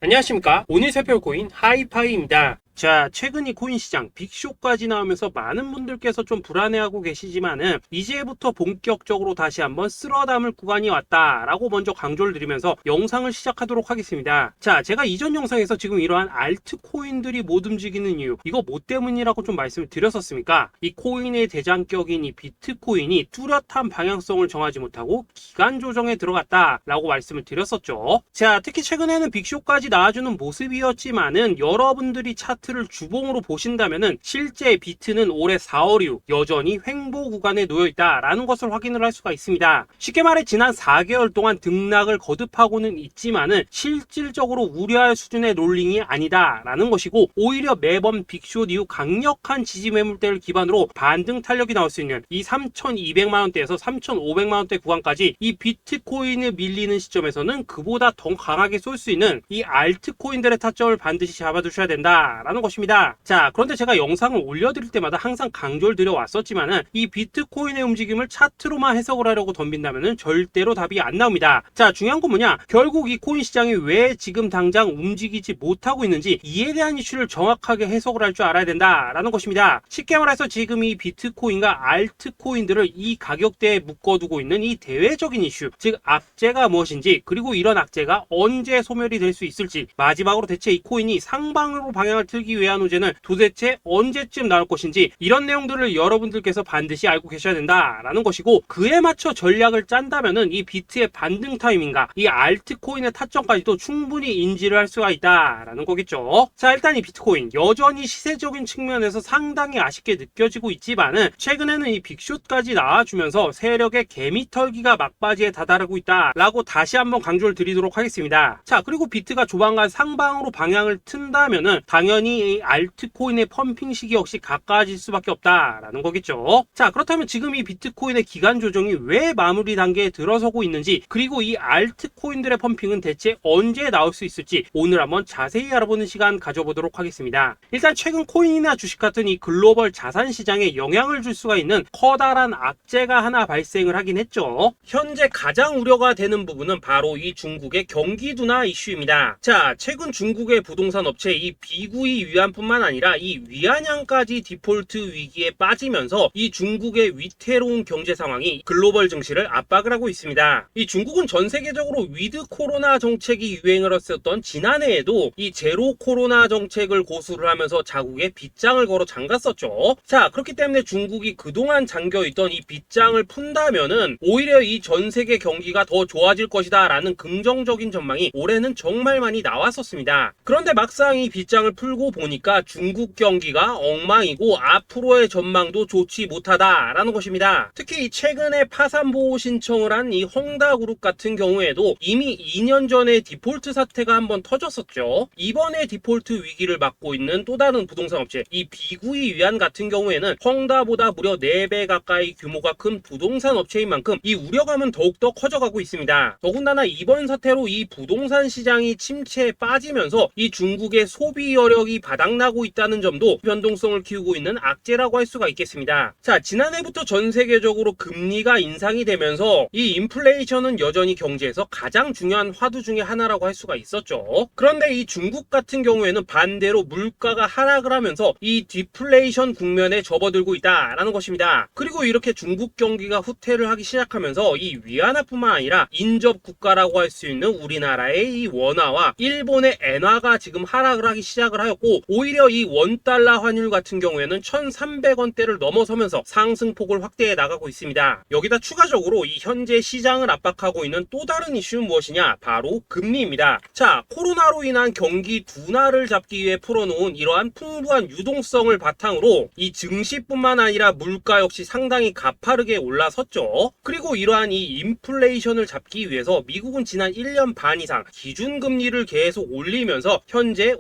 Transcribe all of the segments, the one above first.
안녕하십니까. 오늘 살펴볼 코인 하이파이입니다. 자, 최근 이 코인 시장 빅쇼까지 나오면서 많은 분들께서 좀 불안해하고 계시지만은 이제부터 본격적으로 다시 한번 쓸어담을 구간이 왔다라고 먼저 강조를 드리면서 영상을 시작하도록 하겠습니다. 자, 제가 이전 영상에서 지금 이러한 알트코인들이 못 움직이는 이유, 이거 뭐 때문이라고 좀 말씀을 드렸었습니까? 이 코인의 대장격인 이 비트코인이 뚜렷한 방향성을 정하지 못하고 기간 조정에 들어갔다라고 말씀을 드렸었죠. 자, 특히 최근에는 빅쇼까지 나와주는 모습이었지만은 여러분들이 차트를 주봉으로 보신다면은 실제 비트는 올해 4월 이후 여전히 횡보 구간에 놓여있다라는 것을 확인을 할 수가 있습니다. 쉽게 말해 지난 4개월 동안 등락을 거듭하고는 있지만은 실질적으로 우려할 수준의 롤링이 아니다라는 것이고, 오히려 매번 빅숏 이후 강력한 지지 매물대를 기반으로 반등 탄력이 나올 수 있는 이 3,200만원대에서 3,500만원대 구간까지 이 비트코인을 밀리는 시점에서는 그보다 더 강하게 쏠 수 있는 이 알트코인들의 타점을 반드시 잡아두셔야 된다라는 것입니다. 자, 그런데 제가 영상을 올려드릴 때마다 항상 강조를 드려왔었지만은 이 비트코인의 움직임을 차트로만 해석을 하려고 덤빈다면은 절대로 답이 안 나옵니다. 자, 중요한 건 뭐냐? 결국 이 코인 시장이 왜 지금 당장 움직이지 못하고 있는지 이에 대한 이슈를 정확하게 해석을 할 줄 알아야 된다라는 것입니다. 쉽게 말해서 지금 이 비트코인과 알트코인들을 이 가격대에 묶어두고 있는 이 대외적인 이슈, 즉 악재가 무엇인지, 그리고 이런 악재가 언제 소멸이 될 수 있을지, 마지막으로 대체 이 코인이 상방으로 방향을 틀기 위한 호재는 도대체 언제쯤 나올 것인지, 이런 내용들을 여러분들께서 반드시 알고 계셔야 된다라는 것이고, 그에 맞춰 전략을 짠다면은 이 비트의 반등 타이밍과 이 알트코인의 타점까지도 충분히 인지를 할 수가 있다라는 거겠죠. 자, 일단 이 비트코인 여전히 시세적인 측면에서 상당히 아쉽게 느껴지고 있지만은 최근에는 이 빅숏까지 나와주면서 세력의 개미털기가 막바지에 다다르고 있다라고 다시 한번 강조를 드리도록 하겠습니다. 자, 그리고 비트가 조만간 상방으로 방향을 튼다면은 당연히 이 알트코인의 펌핑 시기 역시 가까워질 수밖에 없다라는 거겠죠. 자, 그렇다면 지금 이 비트코인의 기간 조정이 왜 마무리 단계에 들어서고 있는지, 그리고 이 알트코인들의 펌핑은 대체 언제 나올 수 있을지 오늘 한번 자세히 알아보는 시간 가져보도록 하겠습니다. 일단 최근 코인이나 주식 같은 이 글로벌 자산 시장에 영향을 줄 수가 있는 커다란 악재가 하나 발생을 하긴 했죠. 현재 가장 우려가 되는 부분은 바로 이 중국의 경기 둔화 이슈입니다. 자, 최근 중국의 부동산 업체 이 비구이 위안뿐만 아니라 이 위안양까지 디폴트 위기에 빠지면서 이 중국의 위태로운 경제 상황이 글로벌 증시를 압박을 하고 있습니다. 이 중국은 전 세계적으로 위드 코로나 정책이 유행을 했었던 지난해에도 이 제로 코로나 정책을 고수를 하면서 자국에 빗장을 걸어 잠갔었죠. 자, 그렇기 때문에 중국이 그동안 잠겨있던 이 빗장을 푼다면은 오히려 이 전 세계 경기가 더 좋아질 것이다 라는 긍정적인 전망이 올해는 정말 많이 나왔었습니다. 그런데 막상 이 빗장을 풀고 보니까 중국 경기가 엉망이고 앞으로의 전망도 좋지 못하다라는 것입니다. 특히 최근에 파산 보호 신청을 한 이 헝다그룹 같은 경우에도 이미 2년 전에 디폴트 사태가 한번 터졌었죠. 이번에 디폴트 위기를 맞고 있는 또 다른 부동산 업체 이 비구이 위안 같은 경우에는 헝다보다 무려 4배 가까이 규모가 큰 부동산 업체인 만큼 이 우려감은 더욱더 커져가고 있습니다. 더군다나 이번 사태로 이 부동산 시장이 침체에 빠지면서 이 중국의 소비 여력이 바닥나고 있다는 점도 변동성을 키우고 있는 악재라고 할 수가 있겠습니다. 자, 지난해부터 전 세계적으로 금리가 인상이 되면서 이 인플레이션은 여전히 경제에서 가장 중요한 화두 중에 하나라고 할 수가 있었죠. 그런데 이 중국 같은 경우에는 반대로 물가가 하락을 하면서 이 디플레이션 국면에 접어들고 있다라는 것입니다. 그리고 이렇게 중국 경기가 후퇴를 하기 시작하면서 이 위안화뿐만 아니라 인접 국가라고 할 수 있는 우리나라의 이 원화와 일본의 엔화가 지금 하락을 하기 시작을 하였고, 오히려 이 원달러 환율 같은 경우에는 1,300원대를 넘어서면서 상승폭을 확대해 나가고 있습니다. 여기다 추가적으로 이 현재 시장을 압박하고 있는 또 다른 이슈는 무엇이냐? 바로 금리입니다. 자, 코로나로 인한 경기 둔화를 잡기 위해 풀어놓은 이러한 풍부한 유동성을 바탕으로 이 증시뿐만 아니라 물가 역시 상당히 가파르게 올라섰죠. 그리고 이러한 이 인플레이션을 잡기 위해서 미국은 지난 1년 반 이상 기준금리를 계속 올리면서 현재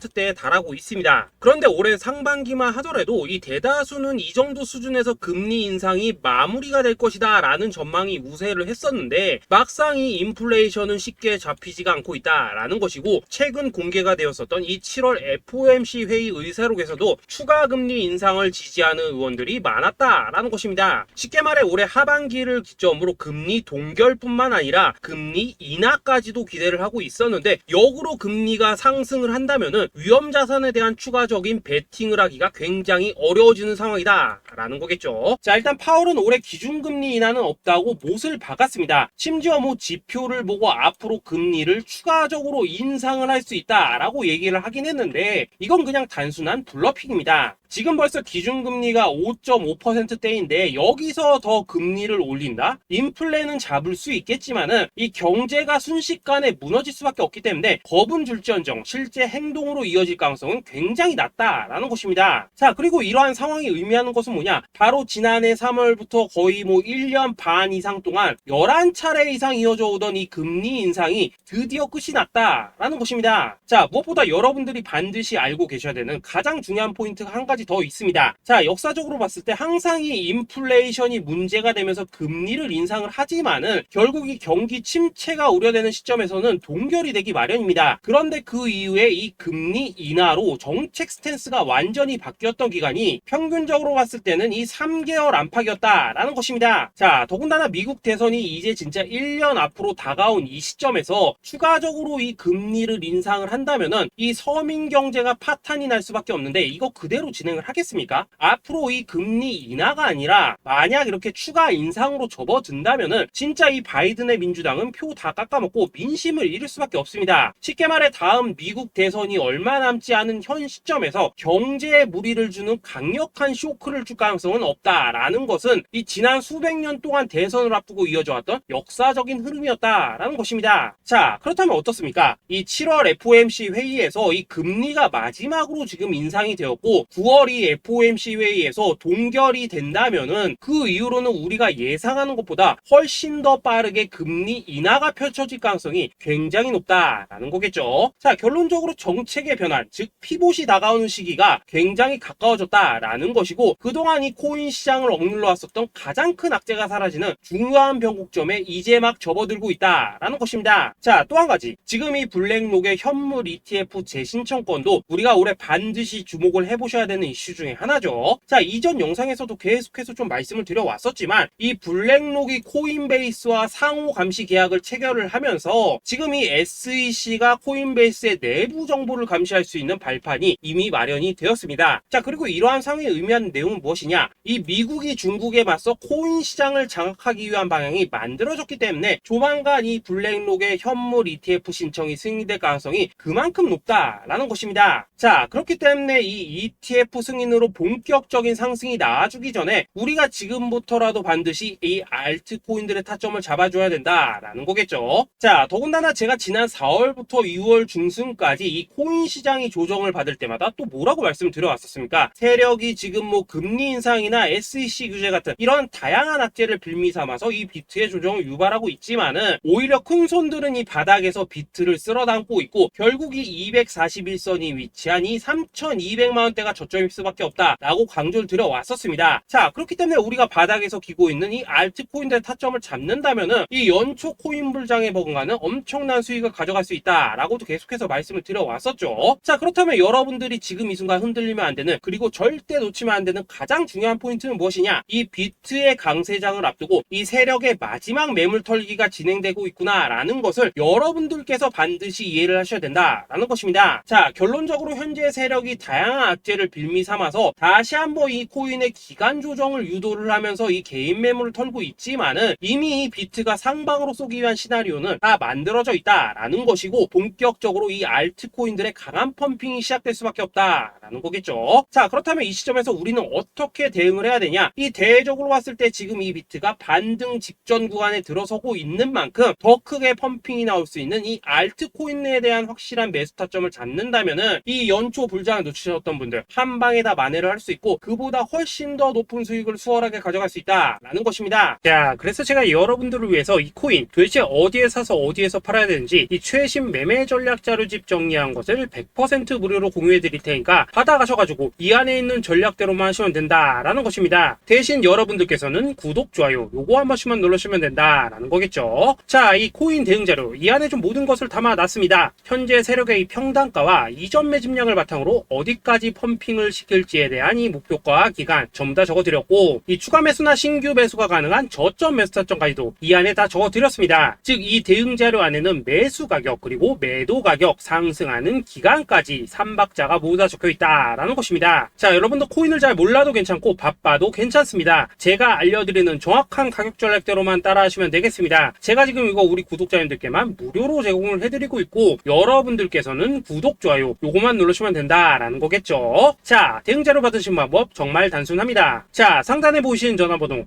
20%대에 달하고 있습니다. 그런데 올해 상반기만 하더라도 이 대다수는 이 정도 수준에서 금리 인상이 마무리가 될 것이다 라는 전망이 우세를 했었는데, 막상 이 인플레이션은 쉽게 잡히지가 않고 있다라는 것이고, 최근 공개가 되었었던 이 7월 FOMC 회의 의사록에서도 추가 금리 인상을 지지하는 의원들이 많았다라는 것입니다. 쉽게 말해 올해 하반기를 기점으로 금리 동결뿐만 아니라 금리 인하까지도 기대를 하고 있었는데, 역으로 금리가 상승을 한다면은 위험 자산에 대한 추가적인 베팅을 하기가 굉장히 어려워지는 상황이다 라는 거겠죠. 자, 일단 파월은 올해 기준금리 인하는 없다고 못을 박았습니다. 심지어 지표를 보고 앞으로 금리를 추가적으로 인상을 할 수 있다라고 얘기를 하긴 했는데, 이건 그냥 단순한 블러핑입니다. 지금 벌써 기준금리가 5.5%대인데 여기서 더 금리를 올린다? 인플레는 잡을 수 있겠지만은 이 경제가 순식간에 무너질 수밖에 없기 때문에 겁은 줄지언정 실제 행동으로 이어질 가능성은 굉장히 낮다라는 것입니다. 자, 그리고 이러한 상황이 의미하는 것은 뭐냐? 바로 지난해 3월부터 거의 1년 반 이상 동안 11차례 이상 이어져 오던 이 금리 인상이 드디어 끝이 났다라는 것입니다. 자, 무엇보다 여러분들이 반드시 알고 계셔야 되는 가장 중요한 포인트가 한 가지 더 있습니다. 자, 역사적으로 봤을 때 항상 이 인플레이션이 문제가 되면서 금리를 인상을 하지만은 결국 이 경기 침체가 우려되는 시점에서는 동결이 되기 마련입니다. 그런데 그 이후에 이 금리 인하로 정책 스탠스가 완전히 바뀌었던 기간이 평균적으로 봤을 때는 이 3개월 안팎이었다라는 것입니다. 자, 더군다나 미국 대선이 이제 진짜 1년 앞으로 다가온 이 시점에서 추가적으로 이 금리를 인상을 한다면은 이 서민 경제가 파탄이 날 수밖에 없는데, 이거 그대로 진행을 하겠습니까? 앞으로 이 금리 인하가 아니라 만약 이렇게 추가 인상으로 접어든다면은 진짜 이 바이든의 민주당은 표 다 깎아먹고 민심을 잃을 수밖에 없습니다. 쉽게 말해 다음 미국 대선이 얼마 남지 않은 현 시점에서 경제에 무리를 주는 강력한 쇼크를 줄 가능성은 없다라는 것은 이 지난 수백 년 동안 대선을 앞두고 이어져 왔던 역사적인 흐름이었다라는 것입니다. 자, 그렇다면 어떻습니까? 이 7월 FOMC 회의에서 이 금리가 마지막으로 지금 인상이 되었고 9월 이 FOMC 회의에서 동결이 된다면은 그 이후로는 우리가 예상하는 것보다 훨씬 더 빠르게 금리 인하가 펼쳐질 가능성이 굉장히 높다라는 거겠죠. 자, 결론적으로 정책의 변환, 즉 피봇이 다가오는 시기가 굉장히 가까워졌다라는 것이고, 그동안 이 코인 시장을 억눌러 왔었던 가장 큰 악재가 사라지는 중요한 변곡점에 이제 막 접어들고 있다라는 것입니다. 자, 또 한 가지, 지금 이 블랙록의 현물 ETF 재신청권도 우리가 올해 반드시 주목을 해보셔야 되는 이슈 중에 하나죠. 자, 이전 영상에서도 계속해서 좀 말씀을 드려왔었지만 이 블랙록이 코인베이스와 상호 감시 계약을 체결을 하면서 지금 이 SEC가 코인베이스의 내부 정보를 감시할 수 있는 발판이 이미 마련이 되었습니다. 자, 그리고 이러한 상황이 의미하는 내용은 무엇이냐? 이 미국이 중국에 맞서 코인 시장을 장악하기 위한 방향이 만들어졌기 때문에 조만간 이 블랙록의 현물 ETF 신청이 승인될 가능성이 그만큼 높다라는 것입니다. 자, 그렇기 때문에 이 ETF 승인으로 본격적인 상승이 나와주기 전에 우리가 지금부터라도 반드시 이 알트코인들의 타점을 잡아줘야 된다라는 거겠죠. 자, 더군다나 제가 지난 4월부터 6월 중순까지 이 코인 시장이 조정을 받을 때마다 또 뭐라고 말씀을 드려왔었습니까? 세력이 지금 금리 인상이나 SEC 규제 같은 이런 다양한 악재를 빌미 삼아서 이 비트의 조정을 유발하고 있지만은 오히려 큰 손들은 이 바닥에서 비트를 쓸어 담고 있고 결국 이 241선이 위치한 이 3,200만원대가 저점일 수밖에 없다라고 강조를 드려왔었습니다. 자, 그렇기 때문에 우리가 바닥에서 기고 있는 이 알트코인들의 타점을 잡는다면은 이 연초 코인 불장에 버금가는 엄청난 수익을 가져갈 수 있다라고도 계속해서 말씀을 드려왔었죠. 자, 그렇다면 여러분들이 지금 이 순간 흔들리면 안 되는, 그리고 절대 놓치면 안 되는 가장 중요한 포인트는 무엇이냐? 이 비트의 강세장을 앞두고 이 세력의 마지막 매물 털기가 진행되고 있구나라는 것을 여러분들께서 반드시 이해를 하셔야 된다라는 것입니다. 자, 결론적으로 현재 세력이 다양한 악재를 빌미 삼아서 다시 한번 이 코인의 기간 조정을 유도를 하면서 이 개인 매물을 털고 있지만은 이미 이 비트가 상방으로 쏘기 위한 시나리오는 다 만들어져 있다라는 것이고, 본격적으로 이 알트코인들의 강한 펌핑이 시작될 수밖에 없다라는 거겠죠. 자, 그렇다면 이 시점에서 우리는 어떻게 어떻게 대응을 해야 되냐? 이 대외적으로 봤을 때 지금 이 비트가 반등 직전 구간에 들어서고 있는 만큼 더 크게 펌핑이 나올 수 있는 이 알트코인에 대한 확실한 매수 타점을 잡는다면은 이 연초 불장을 놓치셨던 분들 한 방에 다 만회를 할 수 있고 그보다 훨씬 더 높은 수익을 수월하게 가져갈 수 있다라는 것입니다. 자, 그래서 제가 여러분들을 위해서 이 코인 도대체 어디에 사서 어디에서 팔아야 되는지 이 최신 매매 전략 자료집 정리한 것을 100% 무료로 공유해 드릴 테니까 받아가셔가지고 이 안에 있는 전략대로만 하시면 된다라는 것입니다. 대신 여러분들께서는 구독, 좋아요 요거 한 번씩만 눌러주시면 된다라는 거겠죠. 자, 이 코인 대응 자료 이 안에 좀 모든 것을 담아놨습니다. 현재 세력의 이 평단가와 이전 매집량을 바탕으로 어디까지 펌핑을 시킬지에 대한 이 목표가 기간 전부 다 적어드렸고 이 추가 매수나 신규 매수가 가능한 저점 매수 타점까지도 이 안에 다 적어드렸습니다. 즉 이 대응 자료 안에는 매수 가격 그리고 매도 가격 상승하는 기간까지 3박자가 모두 다 적혀있다라는 것입니다. 자, 여러분도 코인을 잘 몰라도 괜찮고 바빠도 괜찮습니다. 제가 알려드리는 정확한 가격 전략대로만 따라하시면 되겠습니다. 제가 지금 이거 우리 구독자님들께만 무료로 제공을 해드리고 있고 여러분들께서는 구독, 좋아요 요거만 누르시면 된다라는 거겠죠. 자, 대응 자료 받으신 방법 정말 단순합니다. 자, 상단에 보이시는 전화번호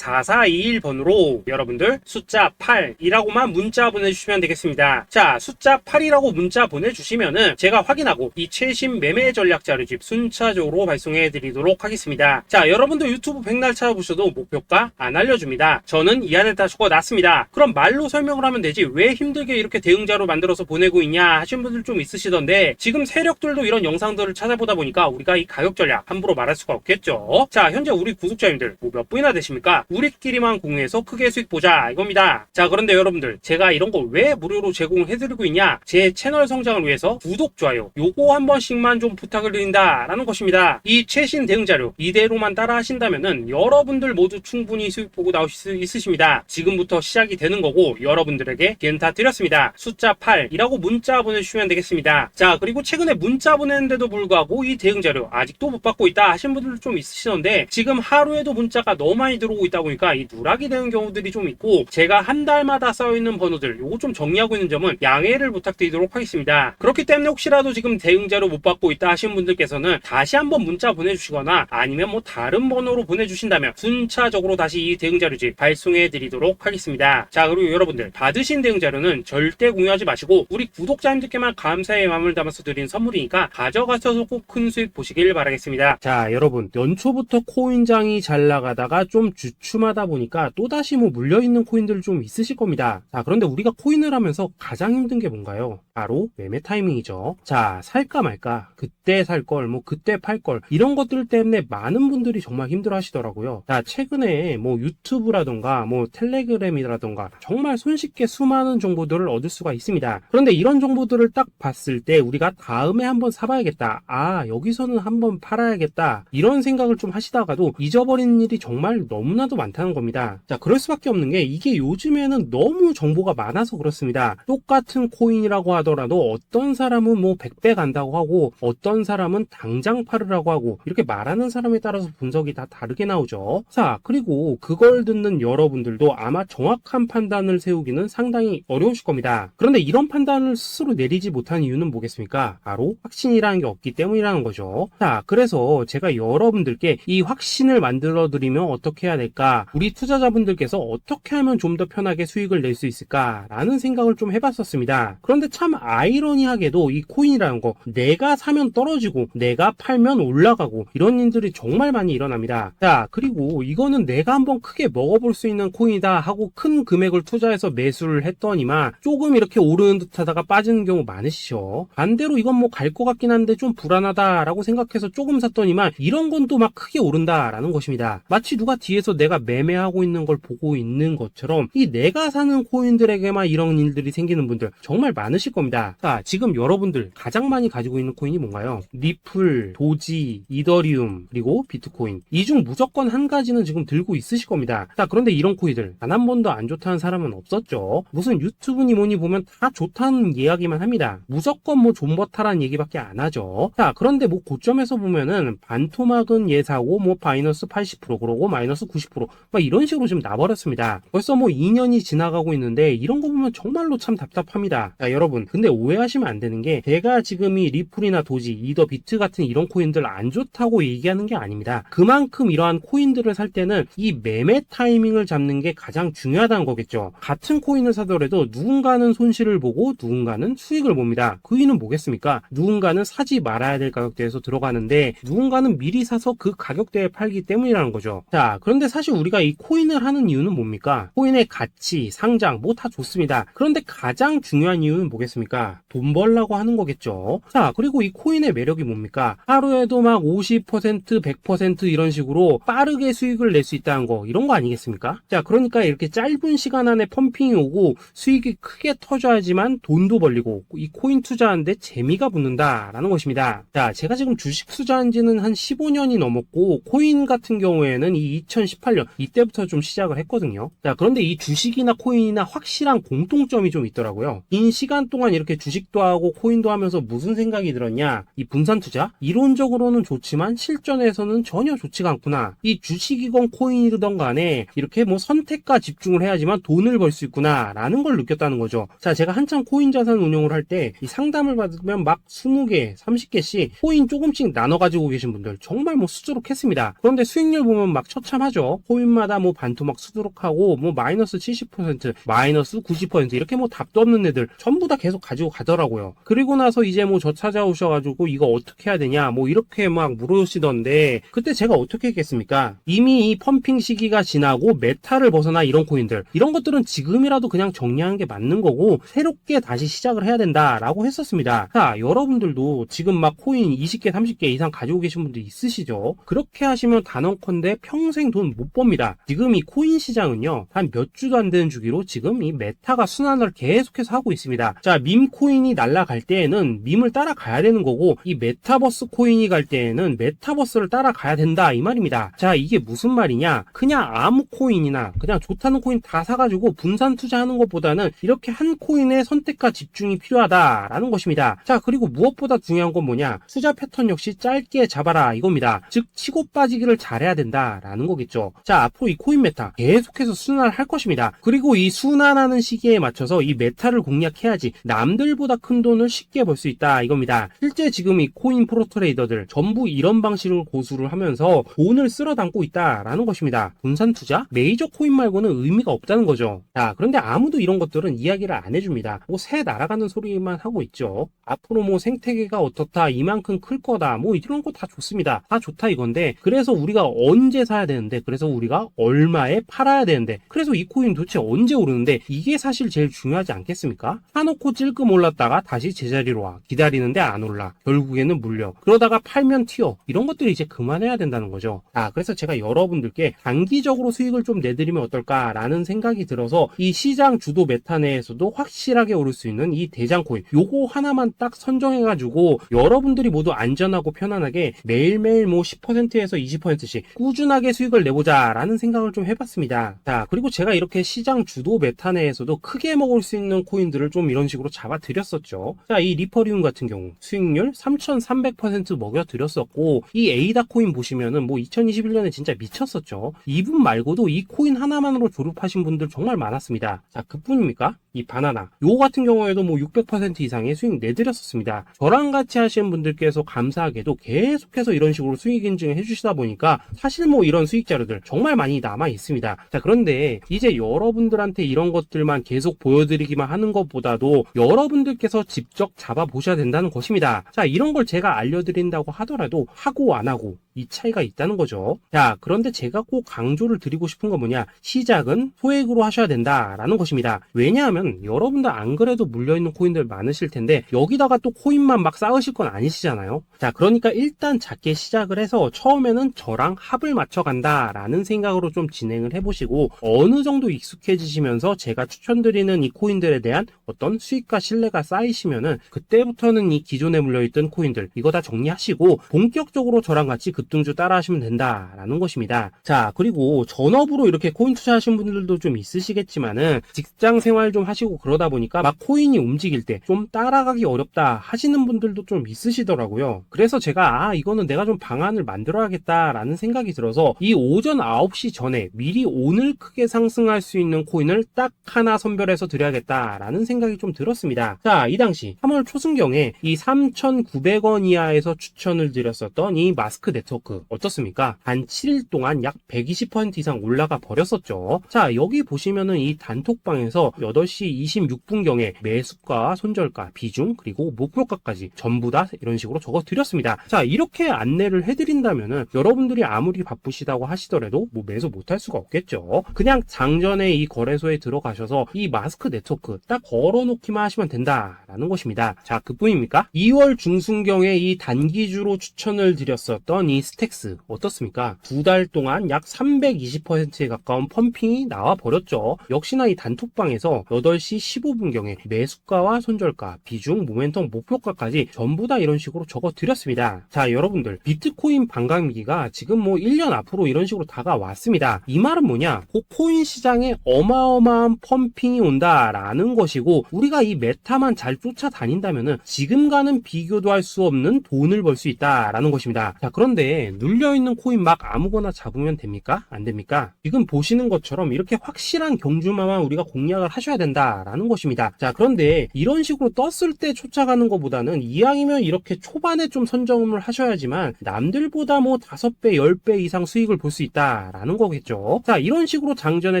010-2529-4421번으로 여러분들 숫자 8이라고만 문자 보내주시면 되겠습니다. 자, 숫자 8이라고 문자 보내주시면은 제가 확인하고 이 최신 매매 전략 자료집 순차적으로 발송해 드리도록 하겠습니다. 자, 여러분도 유튜브 백날 찾아보셔도 목표가 안 알려줍니다. 저는 이 안에 다 적어놨습니다. 그럼 말로 설명을 하면 되지 왜 힘들게 이렇게 대응 자료 만들어서 보내고 있냐 하신 분들 좀 있으시던데 지금 세력들도 이런 영상들을 찾아보다 보니까 우리가 이 가격 전략 함부로 말할 수가 없겠죠. 자, 현재 우리 구독자님들 몇 분이나 되십니까? 우리끼리만 공유해서 크게 수익 보자 이겁니다. 자, 그런데 여러분들 제가 이런 거 왜 무료로 제공해드리고 있냐? 제 채널 성장을 위해서 구독, 좋아요 요거 한 번씩만 좀 부탁을 드린다 라는 것입니다. 이 최신 대응 자료 이대로만 따라 하신다면은 여러분들 모두 충분히 수익 보고 나오실 수 있으십니다. 지금부터 시작이 되는 거고 여러분들에게 기회는 다 드렸습니다. 숫자 8이라고 문자 보내주시면 되겠습니다. 자, 그리고 최근에 문자 보냈는데도 불구하고 이 대응 자료 아직도 못 받고 있다 하신 분들도 좀 있으시던데 지금 하루에도 문자가 너무 많이 들어오고 있다 보니까 이 누락이 되는 경우들이 좀 있고 제가 한 달마다 쌓여있는 번호들 요거 좀 정리하고 있는 점은 양해를 부탁드리도록 하겠습니다. 그렇기 때문에 혹시라도 지금 대응 자료 못 받고 있다 하신 분들께서는 다시 한번 문자 보내주시거나 아니면 뭐 다른 번호로 보내주신다면 순차적으로 다시 이 대응 자료집 발송해 드리도록 하겠습니다. 자, 그리고 여러분들 받으신 대응 자료는 절대 공유하지 마시고 우리 구독자님들께만 감사의 마음을 담아서 드린 선물이니까 가져가셔서 꼭 큰 수익 보시길 바라겠습니다. 자, 여러분 연초부터 코인장이 잘 나가다가 좀 주춤하다 보니까 또다시 뭐 물려있는 코인들 좀 있으실 겁니다. 자, 그런데 우리가 코인을 하면서 가장 힘든 게 뭔가요? 바로 매매 타이밍이죠. 자, 살까 말까 그때 살 걸 뭐 그때 팔 걸 이런 것들 때문에 많은 분들이 정말 힘들어 하시더라고요. 자, 최근에 뭐 유튜브라던가 뭐 텔레그램이라던가 정말 손쉽게 수많은 정보들을 얻을 수가 있습니다. 그런데 이런 정보들을 딱 봤을 때 우리가 다음에 한번 사봐야겠다, 아 여기서는 한번 팔아야겠다 이런 생각을 좀 하시다가도 잊어버리는 일이 정말 너무나도 많다는 겁니다. 자, 그럴 수밖에 없는 게 이게 요즘에는 너무 정보가 많아서 그렇습니다. 똑같은 코인이라고 하더라도 어떤 사람은 뭐 100배 간다고 하고 어떤 사람은 당장 팔으라고 하고 이렇게 말하는 사람에 따라서 분석이 다 다르게 나오죠. 자, 그리고 그걸 듣는 여러분들도 아마 정확한 판단을 세우기는 상당히 어려우실 겁니다. 그런데 이런 판단을 스스로 내리지 못한 이유는 뭐겠습니까? 바로 확신이라는 게 없기 때문이라는 거죠. 자, 그래서 제가 여러분들께 이 확신을 만들어 드리면 어떻게 해야 될까? 우리 투자자분들께서 어떻게 하면 좀 더 편하게 수익을 낼 수 있을까? 라는 생각을 좀 해봤었습니다. 그런데 참 아이러니하게도 이 코인이라는 거 내가 사면 떨어지고 내가 팔면 올라가고 이런 일들이 정말 많이 일어납니다. 자, 그리고 이거는 내가 한번 크게 먹어볼 수 있는 코인이다 하고 큰 금액을 투자해서 매수를 했더니만 조금 이렇게 오르는 듯 하다가 빠지는 경우 많으시죠. 반대로 이건 뭐 갈 것 같긴 한데 좀 불안하다라고 생각해서 조금 샀더니만 이런 건 또 막 크게 오른다라는 것입니다. 마치 누가 뒤에서 내가 매매하고 있는 걸 보고 있는 것처럼 이 내가 사는 코인들에게만 이런 일들이 생기는 분들 정말 많으실 겁니다. 자, 지금 여러분들 가장 많이 가지고 있는 코인이 뭔가요? 리플, 도지, 이더리움, 그리고 비트코인. 이 중 무조건 한 가지는 지금 들고 있으실 겁니다. 자, 그런데 이런 코인들 단 한 번도 안 좋다는 사람은 없었죠. 무슨 유튜브니 뭐니 보면 다 좋다는 이야기만 합니다. 무조건 뭐 존버타라는 얘기밖에 안 하죠. 자, 그런데 뭐 고점에서 보면은 반토막은 예사고 뭐 마이너스 80% 그러고 마이너스 90% 막 이런 식으로 지금 나버렸습니다. 벌써 뭐 2년이 지나가고 있는데 이런 거 보면 정말로 참 답답합니다. 자, 여러분 근데 오해하시면 안 되는 게 제가 지금 이 리플이나 도지, 이더, 비트 같은 이런 코인들 안 좋다고 얘기하는 게 아닙니다. 그만큼 이러한 코인들을 살 때는 이 매매 타이밍을 잡는 게 가장 중요하다는 거겠죠. 같은 코인을 사더라도 누군가는 손실을 보고 누군가는 수익을 봅니다. 그 이유는 뭐겠습니까? 누군가는 사지 말아야 될 가격대에서 들어가는데 누군가는 미리 사서 그 가격대에 팔기 때문이라는 거죠. 자, 그런데 사실 우리가 이 코인을 하는 이유는 뭡니까? 코인의 가치, 상장 뭐 다 좋습니다. 그런데 가장 중요한 이유는 뭐겠습니까? 돈 벌라고 하는 거겠죠. 자, 그리고 이 코인의 매력이 뭡니까? 하루에도 막 50%, 100% 이런 식으로 빠르게 수익을 낼 수 있다는 거, 이런 거 아니겠습니까? 자, 그러니까 이렇게 짧은 시간 안에 펌핑이 오고 수익이 크게 터져야지만 돈도 벌리고 이 코인 투자하는데 재미가 붙는다라는 것입니다. 자, 제가 지금 주식 투자한 지는 한 15년이 넘었고 코인 같은 경우에는 이 2018년 이때부터 좀 시작을 했거든요. 자, 그런데 이 주식이나 코인이나 확실한 공통점이 좀 있더라고요. 긴 시간 동안 이렇게 주식도 하고 코인도 하면서 무슨 생각이 들었냐? 이 분산 투자? 이론적으로는 좋지만 실전에서는 전혀 좋지가 않구나. 이 주식이건 코인이든 간에 이렇게 뭐 선택과 집중을 해야지만 돈을 벌 수 있구나 라는 걸 느꼈다는 거죠. 자, 제가 한참 코인 자산 운용을 할 때 이 상담을 받으면 막 20개, 30개씩 코인 조금씩 나눠 가지고 계신 분들 정말 뭐 수두룩했습니다. 그런데 수익률 보면 막 처참하죠. 코인마다 뭐 반토막 수두룩하고 뭐 마이너스 70%, 마이너스 90% 이렇게 뭐 답도 없는 애들 전부 다 계속 가지고 가더라고요. 그리고 나서 이제 뭐 저 찾아오셔가지고 이거 어떻게 해야 되냐 뭐 이렇게 막 물으시던데 그때 제가 어떻게 했겠습니까? 이미 이 펌핑 시기가 지나고 메타를 벗어나 이런 코인들 이런 것들은 지금이라도 그냥 정리하는 게 맞는 거고 새롭게 다시 시작을 해야 된다라고 했었습니다. 자, 여러분들도 지금 막 코인 20개, 30개 이상 가지고 계신 분들 있으시죠? 그렇게 하시면 단언컨대 평생 돈 못 법니다. 지금 이 코인 시장은요 한 몇 주도 안 되는 주기로 지금 이 메타가 순환을 계속해서 하고 있습니다. 자, 밈 코인이 날아갈 때에는 밈을 따라가야 되는 거고 이 메타버스 코인이 갈 때에는 메타버스를 따라가야 된다 이 말입니다. 자, 이게 무슨 말이냐? 그냥 아무 코인이나 그냥 좋다는 코인 다 사가지고 분산 투자하는 것보다는 이렇게 한 코인에 선택과 집중이 필요하다라는 것입니다. 자, 그리고 무엇보다 중요한 건 뭐냐? 투자 패턴 역시 짧게 잡아라 이겁니다. 즉 치고 빠지기를 잘해야 된다라는 거겠죠. 자, 앞으로 이 코인 메타 계속해서 순환을 할 것입니다. 그리고 이 순환하는 시기에 맞춰서 이 메타를 공략해야지 남들보다 큰 돈을 쉽게 벌 수 있다 이겁니다. 실제 지금 이 코인 프로 트레이더들 전부 이런 방식을 고수를 하면서 돈을 쓸어 담고 있다라는 것입니다. 분산 투자? 메이저 코인 말고는 의미가 없다는 거죠. 자, 그런데 아무도 이런 것들은 이야기를 안 해줍니다. 뭐 새 날아가는 소리만 하고 있죠. 앞으로 뭐 생태계가 어떻다, 이만큼 클 거다, 뭐 이런 거 다 좋습니다. 다 좋다 이건데 그래서 우리가 언제 사야 되는데 그래서 우리가 얼마에 팔아야 되는데 그래서 이 코인 도대체 언제 오르는데 이게 사실 제일 중요하지 않겠습니까? 사놓고 찔끔 올랐다가 다시 제자리로 와 기다리는데 안 올라 결국에는 물려 그러다가 팔면 튀어 이런 것들이 이제 그만해야 된다는 거죠. 그래서 제가 여러분들께 단기적으로 수익을 좀 내드리면 어떨까라는 생각이 들어서 이 시장 주도 메타 내에서도 확실하게 오를 수 있는 이 대장 코인 요거 하나만 딱 선정해가지고 여러분들이 모두 안전하고 편안하게 매일매일 뭐 10%에서 20%씩 꾸준하게 수익을 내보자 라는 생각을 좀 해봤습니다. 자, 그리고 제가 이렇게 시장 주도 메타 내에서도 크게 먹을 수 있는 코인들을 좀 이런 식으로 잡아드렸었죠. 자, 이 리퍼리움 같은 경우 수익률 3300% 먹여드렸었고 이 에이다 코인 보시면은 뭐 2021년에 진짜 미쳤었죠. 이분 말고도 이 코인 하나만으로 졸업하신 분들 정말 많았습니다. 자, 그뿐입니까? 이 바나나 요거 같은 경우에도 뭐 600% 이상의 수익 내드렸었습니다. 저랑 같이 하시는 분들께서 감사하게도 계속해서 이런 식으로 수익 인증을 해주시다 보니까 사실 뭐 이런 수익 자료들 정말 많이 남아 있습니다. 자, 그런데 이제 여러분들한테 이런 것들만 계속 보여드리기만 하는 것보다도 여러분들께서 직접 잡아보셔야 된다는 것입니다. 자, 이런 걸 제가 알려드린다고 하더라도 하고 안 하고 이 차이가 있다는 거죠. 자, 그런데 제가 꼭 강조를 드리고 싶은 건 뭐냐? 시작은 소액으로 하셔야 된다라는 것입니다. 왜냐하면 여러분들 안 그래도 물려있는 코인들 많으실 텐데 여기다가 또 코인만 막 쌓으실 건 아니시잖아요. 자, 그러니까 일단 작게 시작을 해서 처음에는 저랑 합을 맞춰 간다라는 생각으로 좀 진행을 해보시고 어느 정도 익숙해지시면서 제가 추천드리는 이 코인들에 대한 어떤 수익과 신뢰가 쌓이시면은 그때부터는 이 기존에 물려있던 코인들 이거 다 정리하시고 본격적으로 저랑 같이 그 급등주 따라 하시면 된다라는 것입니다. 자, 그리고 전업으로 이렇게 코인 투자하시는 분들도 좀 있으시겠지만은 직장 생활 좀 하시고 그러다 보니까 막 코인이 움직일 때 좀 따라가기 어렵다 하시는 분들도 좀 있으시더라고요. 그래서 제가 이거는 내가 좀 방안을 만들어야겠다라는 생각이 들어서 이 오전 9시 전에 미리 오늘 크게 상승할 수 있는 코인을 딱 하나 선별해서 드려야겠다라는 생각이 좀 들었습니다. 자, 이 당시 3월 초순경에 이 3,900원 이하에서 추천을 드렸었던 이 마스크 네트워크 어떻습니까? 단 7일 동안 약 120% 이상 올라가 버렸었죠. 자, 여기 보시면은 이 단톡방에서 8시 26분경에 매수가, 손절가, 비중, 그리고 목표가까지 전부 다 이런 식으로 적어 드렸습니다. 자, 이렇게 안내를 해드린다면은 여러분들이 아무리 바쁘시다고 하시더라도 뭐 매수 못할 수가 없겠죠. 그냥 장전에 이 거래소에 들어가셔서 이 마스크 네트워크 딱 걸어놓기만 하시면 된다라는 것입니다. 자, 그뿐입니까? 2월 중순경에 이 단기주로 추천을 드렸었던 이 스택스 어떻습니까? 2달 동안 약 320%에 가까운 펌핑이 나와 버렸죠. 역시나 이 단톡방에서 8시 15분경에 매수가와 손절가, 비중, 모멘텀, 목표가까지 전부 다 이런 식으로 적어 드렸습니다. 자, 여러분들 비트코인 반감기가 지금 뭐 1년 앞으로 이런 식으로 다가왔습니다. 이 말은 뭐냐? 코인 시장에 어마어마한 펌핑이 온다라는 것이고 우리가 이 메타만 잘 쫓아다닌다면은 지금과는 비교도 할 수 없는 돈을 벌 수 있다라는 것입니다. 자, 그런데 눌려있는 코인 막 아무거나 잡으면 됩니까? 안 됩니까? 지금 보시는 것처럼 이렇게 확실한 경주마만 우리가 공략을 하셔야 된다라는 것입니다. 자, 그런데 이런 식으로 떴을 때 쫓아가는 것보다는 이왕이면 이렇게 초반에 좀 선점을 하셔야지만 남들보다 뭐 5배, 10배 이상 수익을 볼 수 있다라는 거겠죠. 자, 이런 식으로 장전에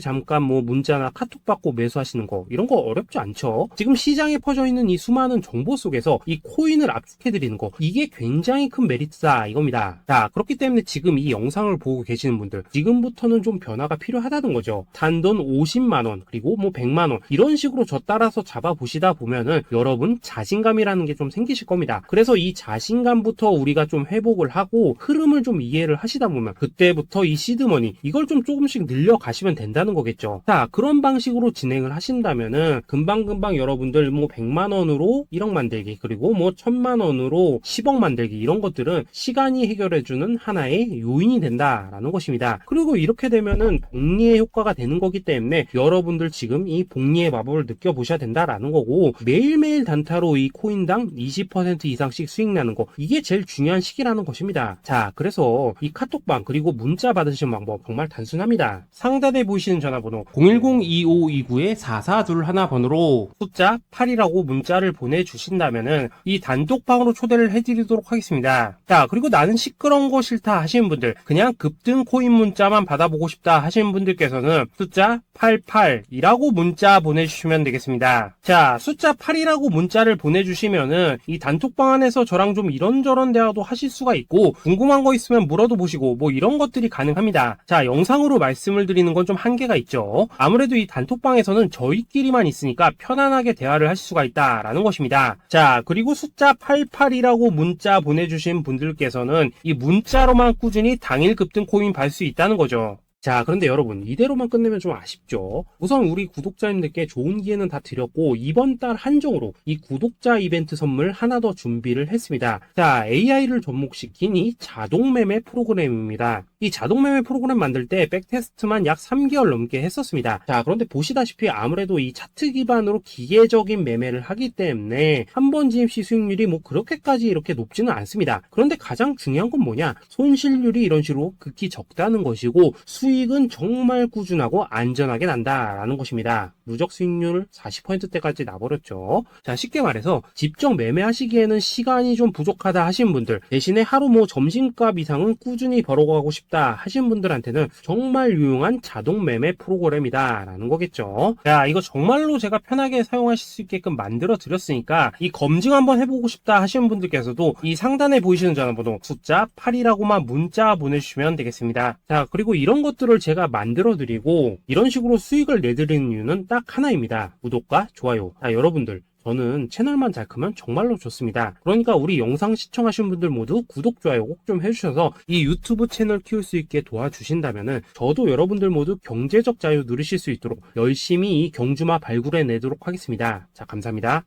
잠깐 뭐 문자나 카톡 받고 매수하시는 거 이런 거 어렵지 않죠. 지금 시장에 퍼져 있는 이 수많은 정보 속에서 이 코인을 압축해드리는 거 이게 굉장히 큰 메리트다 이겁니다. 자, 그렇기 때문에 지금 이 영상을 보고 계시는 분들 지금부터는 좀 변화가 필요하다는 거죠. 단돈 50만원 그리고 뭐 100만원 이런 식으로 저 따라서 잡아보시다 보면은 여러분 자신감이라는 게 좀 생기실 겁니다. 그래서 이 자신감부터 우리가 좀 회복을 하고 흐름을 좀 이해를 하시다 보면 그때부터 이 시드머니 이걸 좀 조금씩 늘려가시면 된다는 거겠죠. 자, 그런 방식으로 진행을 하신다면은 금방금방 여러분들 뭐 100만원으로 1억 만들기 그리고 뭐 1000만원으로 10억 만들기 이런 것들은 시간이 해결해주는 하나의 요인이 된다라는 것입니다. 그리고 이렇게 되면은 복리의 효과가 되는 거기 때문에 여러분들 지금 이 복리의 마법을 느껴보셔야 된다라는 거고 매일매일 단타로 이 코인당 20% 이상씩 수익 나는 거 이게 제일 중요한 시기라는 것입니다. 자, 그래서 이 카톡방 그리고 문자 받으시는 방법 정말 단순합니다. 상단에 보이시는 전화번호 010-2529-4421 번호로 숫자 8이라고 문자를 보내주신다면은 이 단톡방으로 초대를 해드리도록 하겠습니다. 자, 그리고 나는 시끄러운 거 싫다 하시는 분들 그냥 급등 코인 문자만 받아보고 싶다 하시는 분들께서는 숫자 88이라고 문자 보내주시면 되겠습니다. 자, 숫자 8이라고 문자를 보내주시면은 이 단톡방 안에서 저랑 좀 이런저런 대화도 하실 수가 있고 궁금한 거 있으면 물어도 보시고 뭐 이런 것들이 가능합니다. 자, 영상으로 말씀을 드리는 건 좀 한계가 있죠. 아무래도 이 단톡방에서는 저희끼리만 있으니까 편안하게 대화를 하실 수가 있다라는 것입니다. 자, 그리고 숫자 88이라고 문자 보내주신 분들께서는 이 문자로만 꾸준히 당일 급등 코인 받을 수 있다는 거죠. 자, 그런데 여러분 이대로만 끝내면 좀 아쉽죠. 우선 우리 구독자님들께 좋은 기회는 다 드렸고 이번 달 한정으로 이 구독자 이벤트 선물 하나 더 준비를 했습니다. 자, AI를 접목시킨 이 자동매매 프로그램입니다. 이 자동매매 프로그램 만들 때 백테스트만 약 3개월 넘게 했었습니다. 자, 그런데 보시다시피 아무래도 이 차트 기반으로 기계적인 매매를 하기 때문에 한 번 GMC 수익률이 뭐 그렇게까지 이렇게 높지는 않습니다. 그런데 가장 중요한 건 뭐냐? 손실률이 이런 식으로 극히 적다는 것이고 수익은 정말 꾸준하고 안전하게 난다라는 것입니다. 누적 수익률 40%대까지 나버렸죠. 자, 쉽게 말해서 직접 매매하시기에는 시간이 좀 부족하다 하신 분들 대신에 하루 뭐 점심값 이상은 꾸준히 벌어가고 싶다 하신 분들한테는 정말 유용한 자동 매매 프로그램이다 라는 거겠죠. 자, 이거 정말로 제가 편하게 사용하실 수 있게끔 만들어 드렸으니까 이 검증 한번 해보고 싶다 하시는 분들께서도 이 상단에 보이시는 전화번호 숫자 8이라고만 문자 보내주시면 되겠습니다. 자, 그리고 이런 것들을 제가 만들어 드리고 이런 식으로 수익을 내드리는 이유는 딱 하나입니다. 구독과 좋아요. 자, 여러분들 저는 채널만 잘 크면 정말로 좋습니다. 그러니까 우리 영상 시청하신 분들 모두 구독, 좋아요 꼭 좀 해주셔서 이 유튜브 채널 키울 수 있게 도와주신다면은 저도 여러분들 모두 경제적 자유 누리실 수 있도록 열심히 이 경주마 발굴해 내도록 하겠습니다. 자, 감사합니다.